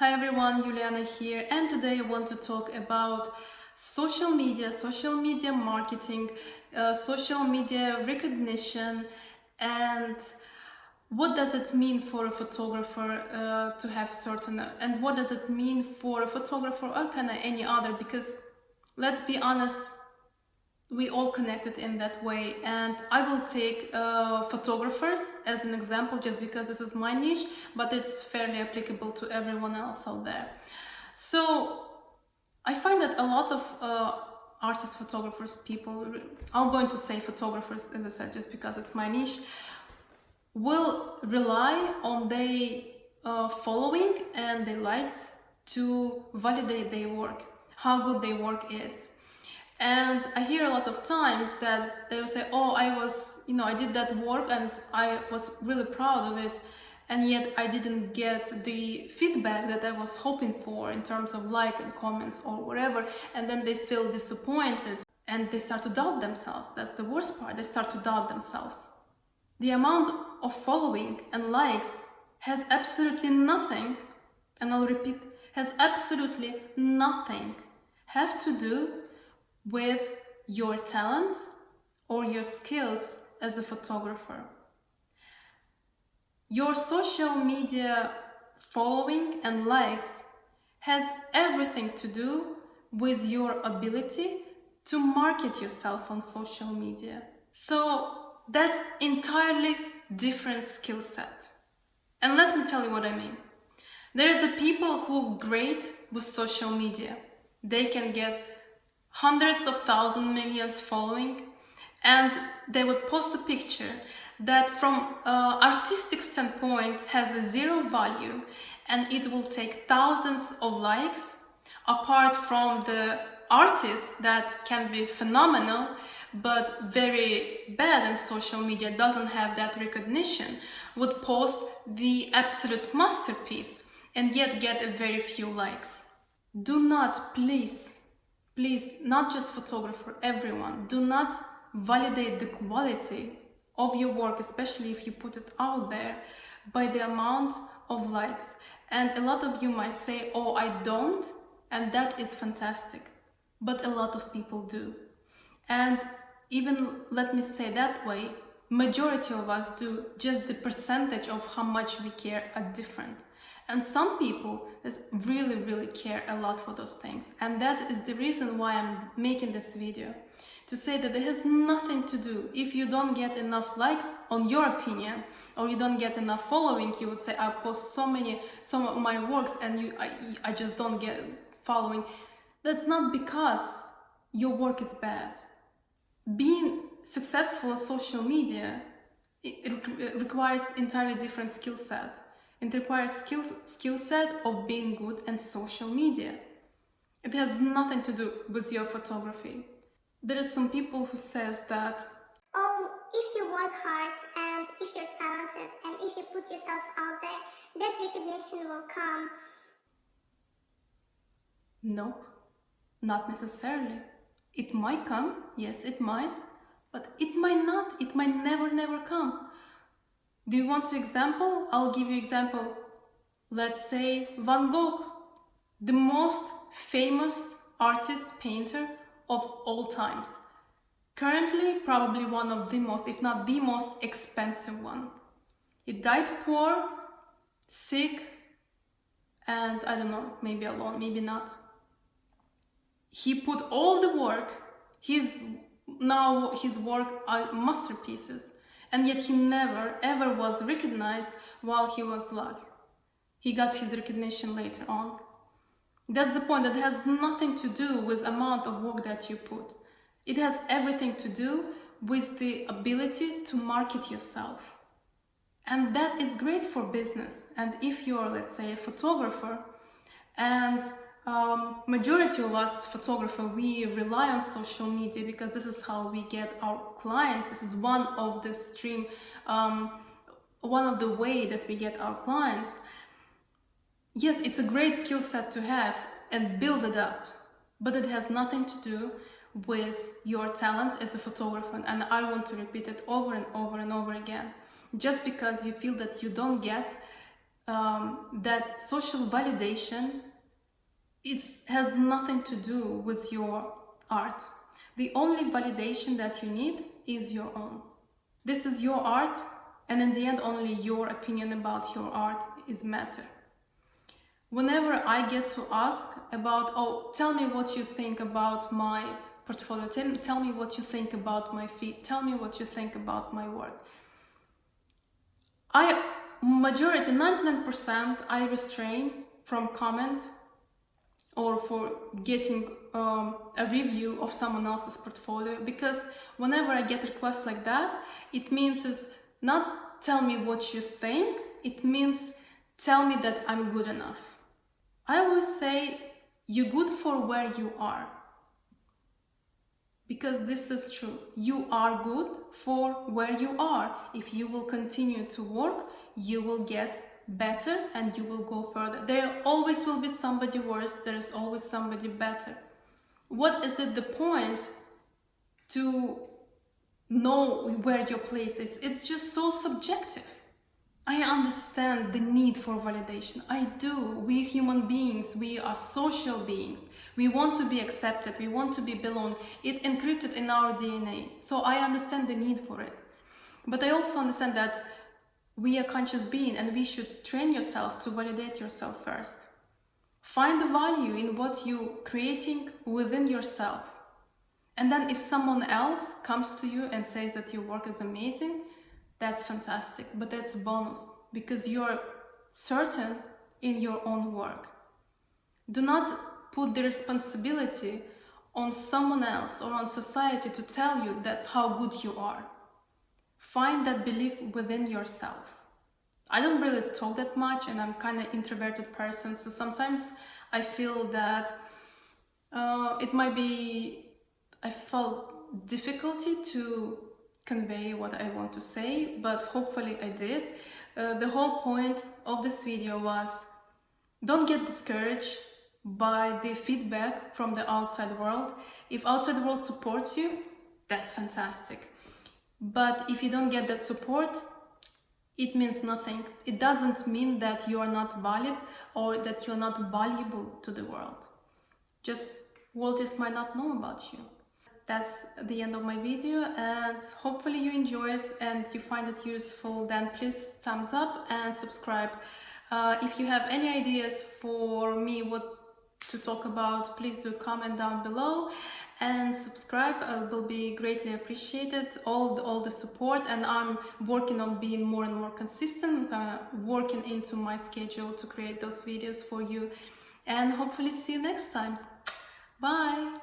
Hi everyone, Yuliana here, and today I want to talk about social media marketing, social media recognition, and what does it mean for a photographer to have certain, and what does it mean for a photographer or kind of any other, because let's be honest, we all connected in that way. And I will take photographers as an example just because this is my niche, but it's fairly applicable to everyone else out there. So I find that a lot of artists, photographers, people, I'm going to say photographers as I said just because it's my niche, will rely on their following and their likes to validate their work, how good their work is. And I hear a lot of times that they will say, oh, I did that work and I was really proud of it, and yet I didn't get the feedback that I was hoping for in terms of like and comments or whatever. And then they feel disappointed and they start to doubt themselves. That's the worst part. They start to doubt themselves. The amount of following and likes has absolutely nothing, and I'll repeat, has absolutely nothing have to do with your talent or your skills as a photographer. Your social media following and likes has everything to do with your ability to market yourself on social media. So that's entirely different skill set. And let me tell you what I mean. There is a people who are great with social media. They can get hundreds of thousands, millions following, and they would post a picture that from artistic standpoint has a zero value, and it will take thousands of likes, apart from the artist that can be phenomenal but very bad in social media, doesn't have that recognition, would post the absolute masterpiece and yet get a very few likes. Do not, please, not just photographer, everyone, do not validate the quality of your work, especially if you put it out there, by the amount of likes. And a lot of you might say, oh, I don't, and that is fantastic, but a lot of people do. And even, let me say that way, majority of us do. Just the percentage of how much we care are different. And some people really care a lot for those things. And that is the reason why I'm making this video. To say that it has nothing to do. If you don't get enough likes, on your opinion, or you don't get enough following, you would say, I post some of my works and I just don't get following. That's not because your work is bad. Being successful on social media, it requires entirely different skill set. It requires skill set of being good in social media. It has nothing to do with your photography. There are some people who says that, oh, if you work hard and if you're talented and if you put yourself out there, that recognition will come. Nope, not necessarily. It might come, yes it might, but it might not, it might never come. Do you want an example? I'll give you example. Let's say Van Gogh, the most famous artist, painter of all times. Currently, probably one of the most, if not the most expensive one. He died poor, sick, and I don't know, maybe alone, maybe not. He put all the work, his work are masterpieces. And yet he never ever was recognized while he was alive. He got his recognition later on. That's the point. That has nothing to do with amount of work that you put. It has everything to do with the ability to market yourself. And that is great for business. And if you're, let's say, a photographer, and majority of us photographer, we rely on social media because this is how we get our clients. This is one of the stream, one of the way that we get our clients. Yes, it's a great skill set to have and build it up, but it has nothing to do with your talent as a photographer. And I want to repeat it over and over and over again. Just because you feel that you don't get that social validation has nothing to do with your art. The only validation that you need is your own. This is your art, and in the end, only your opinion about your art is matter. Whenever I get to ask about, oh, tell me what you think about my portfolio, tell me what you think about my feed, tell me what you think about my work. Majority, 99%, I restrain from comment or for getting a review of someone else's portfolio, because whenever I get requests like that, it means is not tell me what you think, it means tell me that I'm good enough. I always say you're good for where you are, because this is true. You are good for where you are. If you will continue to work, you will get better and you will go further. There always will be somebody worse, there is always somebody better. What is it the point to know where your place is? It's just so subjective. I understand the need for validation. I do. We human beings, we are social beings. We want to be accepted, we want to be belong. It's encrypted in our DNA. So I understand the need for it. But I also understand that we are conscious being and we should train yourself to validate yourself first. Find the value in what you're creating within yourself. And then if someone else comes to you and says that your work is amazing, that's fantastic, but that's a bonus because you're certain in your own work. Do not put the responsibility on someone else or on society to tell you that how good you are. Find that belief within yourself. I don't really talk that much and I'm kind of introverted person, so sometimes I feel that I felt difficulty to convey what I want to say, but hopefully I did. The whole point of this video was don't get discouraged by the feedback from the outside world. If outside world supports you, that's fantastic. But if you don't get that support, it means nothing. It doesn't mean that you are not valid or that you're not valuable to the world. World just might not know about you. That's the end of my video, and hopefully you enjoy it and you find it useful. Then please thumbs up and subscribe. If you have any ideas for me what to talk about, please do comment down below and subscribe. Will be greatly appreciated, all the support, and I'm working on being more and more consistent, working into my schedule to create those videos for you, and hopefully see you next time. Bye.